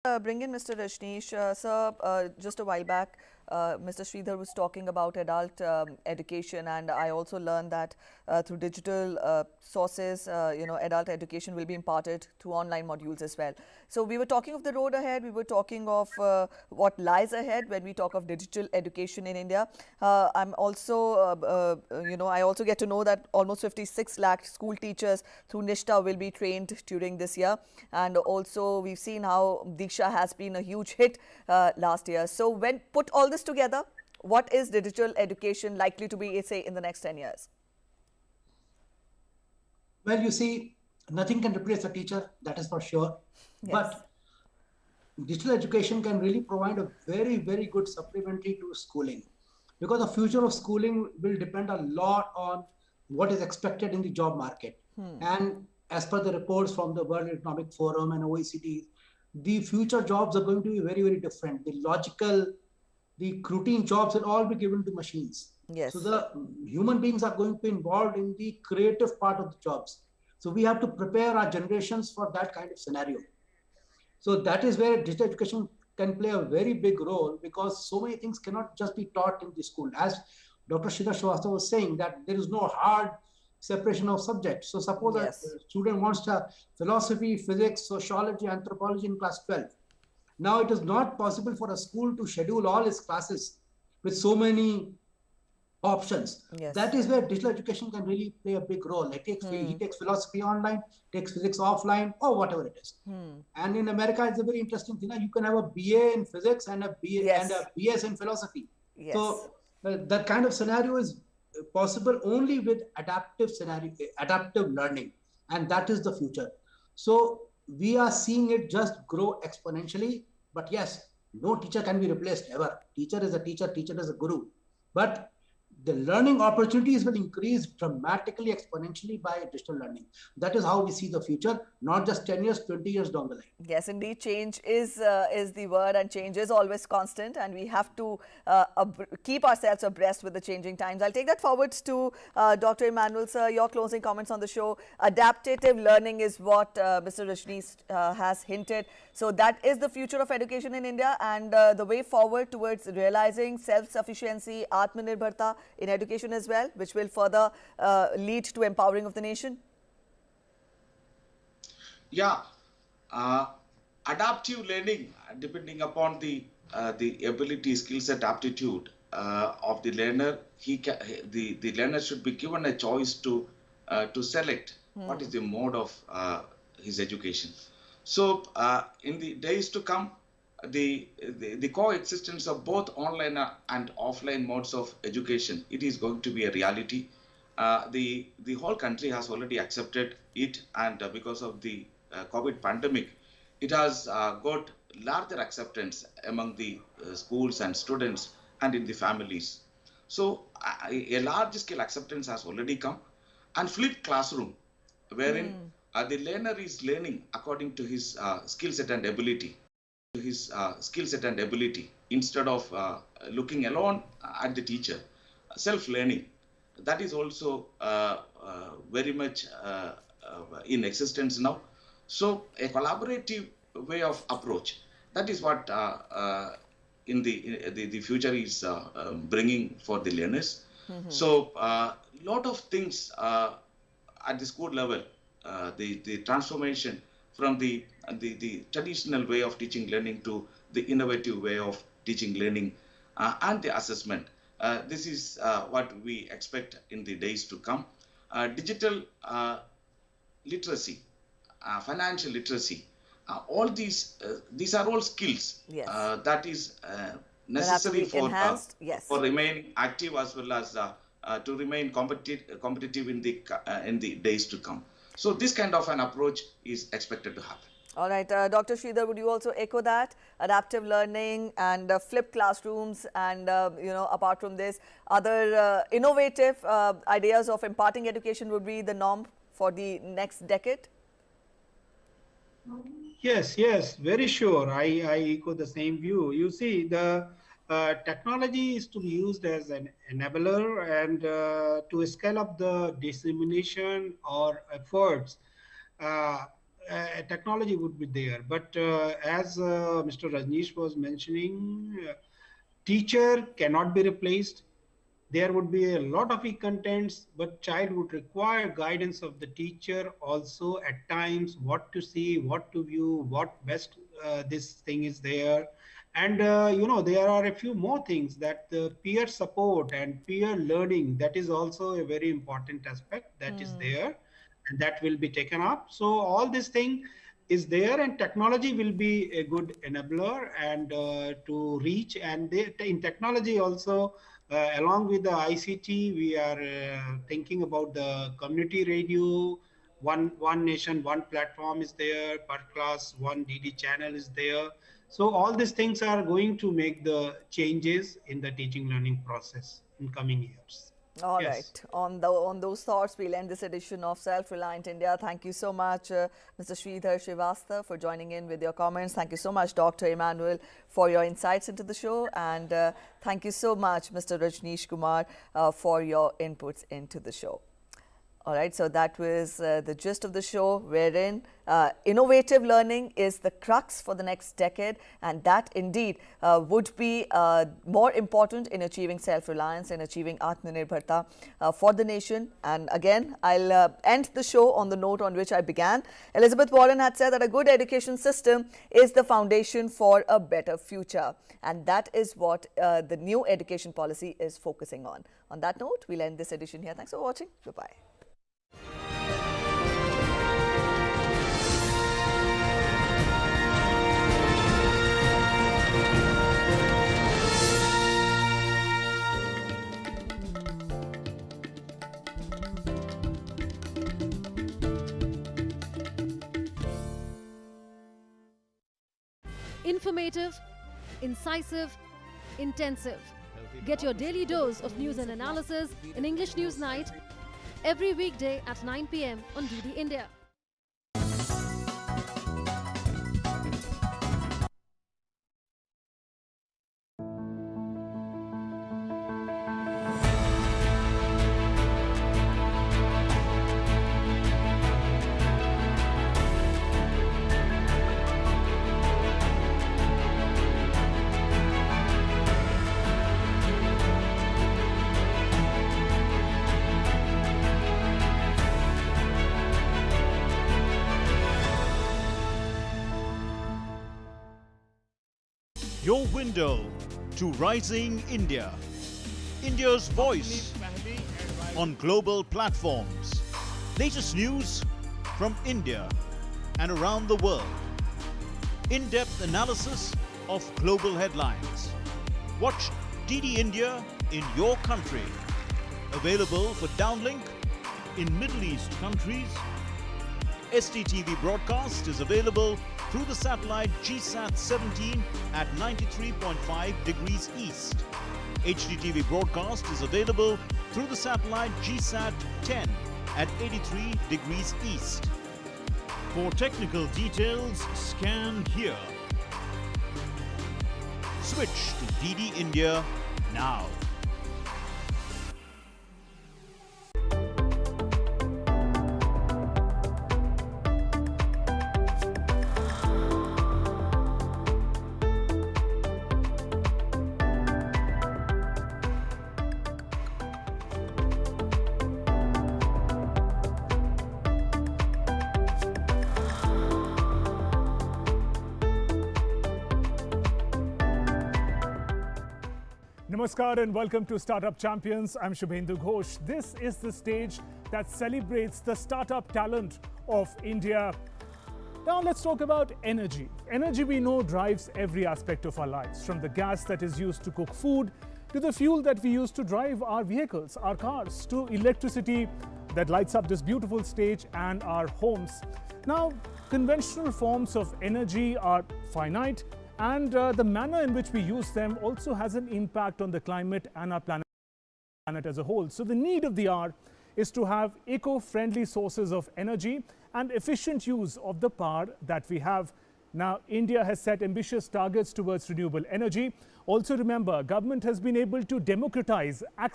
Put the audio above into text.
Bring in Mr. Rajneesh. Sir, just a while back, Mr. Sridhar was talking about adult education, and I also learned that through digital sources, adult education will be imparted through online modules as well. So we were talking of the road ahead. We were talking of what lies ahead when we talk of digital education in India. I'm also, I also get to know that almost 56 lakh school teachers through Nishta will be trained during this year, and also we've seen how Diksha has been a huge hit last year. So when put all this together, what is digital education likely to be, say, in the next 10 years? Well, you see, nothing can replace a teacher, that is for sure. Yes. But digital education can really provide a very, very good supplementary to schooling, because the future of schooling will depend a lot on what is expected in the job market. And as per the reports from the World Economic Forum and OECD, the future jobs are going to be very, very different. The logical, the routine jobs will all be given to machines. So Yes. the human beings are going to be involved in the creative part of the jobs. So we have to prepare our generations for that kind of scenario. So that is where digital education can play a very big role, because so many things cannot just be taught in the school. As Dr. Shida Srivastava was saying, that there is no hard separation of subjects. So suppose a Yes. student wants to have philosophy, physics, sociology, anthropology in class 12. Now it is not possible for a school to schedule all its classes with so many options. That Yes. is where digital education can really play a big role. Like he takes philosophy online, takes physics offline, or whatever it is. And in America, it's a very interesting thing. You can have a BA in physics and a BA and Yes. a BS in philosophy. Yes. So that kind of scenario is possible only with adaptive learning, and that is the future. So we are seeing it just grow exponentially. But yes, no teacher can be replaced ever. Teacher is a teacher. Teacher is a guru. But the learning opportunities will increase dramatically, exponentially by digital learning. That is how we see the future, not just 10 years, 20 years down the line. Yes, indeed, change is the word, and change is always constant, and we have to keep ourselves abreast with the changing times. I'll take that forwards to Dr. Emmanuel, sir. Your closing comments on the show. Adaptive learning is what Mr. Rajneesh has hinted. So that is the future of education in India, and the way forward towards realizing self-sufficiency, Atmanirbharta in education as well, which will further lead to empowering of the nation. Yeah, uh, adaptive learning, depending upon the ability, skill set, aptitude of the learner, the learner should be given a choice to select what is the mode of his education. So in the days to come, the coexistence of both online and offline modes of education, it is going to be a reality. The whole country has already accepted it, and because of the COVID pandemic, it has got larger acceptance among the schools and students and in the families. So a large scale acceptance has already come, and flipped classroom, wherein the learner is learning according to his skill set and ability, instead of looking alone at the teacher. Self learning, that is also very much in existence now. So a collaborative way of approach, that is what the future is bringing for the learners. So lot of things at the school level, the transformation from the traditional way of teaching learning to the innovative way of teaching learning, and the assessment. This is what we expect in the days to come. Digital literacy, financial literacy, all these are all skills Yes. that is That have to necessary be enhanced. Yes. for remaining active, as well as to remain competitive in the days to come. So this kind of an approach is expected to happen. All right, Dr. Sridhar, would you also echo that? Adaptive learning and flipped classrooms, and apart from this, other innovative ideas of imparting education would be the norm for the next decade? Yes, yes, very sure. I echo the same view. You see, the technology is to be used as an enabler and to scale up the dissemination or efforts. Uh, technology would be there. But as Mr. Rajneesh was mentioning, teacher cannot be replaced. There would be a lot of e-contents, but child would require guidance of the teacher also at times, what to see, what to view, what best this thing is there. And there are a few more things, that the peer support and peer learning, that is also a very important aspect that is there, and that will be taken up. So all this thing is there, and technology will be a good enabler and to reach. And in technology also, along with the ICT, we are thinking about the community radio. One nation, one platform is there per class, one DD channel is there. So all these things are going to make the changes in the teaching learning process in coming years. All Yes. right. On those thoughts, we'll end this edition of Self-Reliant India. Thank you so much, Mr. Sridhar Srivastava, for joining in with your comments. Thank you so much, Dr. Emmanuel, for your insights into the show. And thank you so much, Mr. Rajneesh Kumar, for your inputs into the show. All right, so that was the gist of the show, wherein innovative learning is the crux for the next decade, and that indeed would be more important in achieving self-reliance and achieving Atmanirbharta for the nation. And again, I'll end the show on the note on which I began. Elizabeth Warren had said that a good education system is the foundation for a better future, and that is what the new education policy is focusing on. On that note, we'll end this edition here. Thanks for watching. Goodbye. Informative, incisive, intensive. Get your daily dose of news and analysis in English News Night every weekday at 9 p.m. on DD India. Your window to rising India. India's voice on global platforms. Latest news from India and around the world. In-depth analysis of global headlines. Watch DD India in your country. Available for downlink in Middle East countries. STTV broadcast is available through the satellite GSAT 17 at 93.5 degrees east. HDTV broadcast is available through the satellite GSAT 10 at 83 degrees east. For technical details, scan here. Switch to DD India now. Namaskar and welcome to Startup Champions. I'm Shubhendu Ghosh. This is the stage that celebrates the startup talent of India. Now let's talk about energy. Energy, we know, drives every aspect of our lives, from the gas that is used to cook food, to the fuel that we use to drive our vehicles, our cars, to electricity that lights up this beautiful stage and our homes. Now, conventional forms of energy are finite, and the manner in which we use them also has an impact on the climate and our planet as a whole. So the need of the hour is to have eco-friendly sources of energy and efficient use of the power that we have. Now, India has set ambitious targets towards renewable energy. Also remember, government has been able to democratize access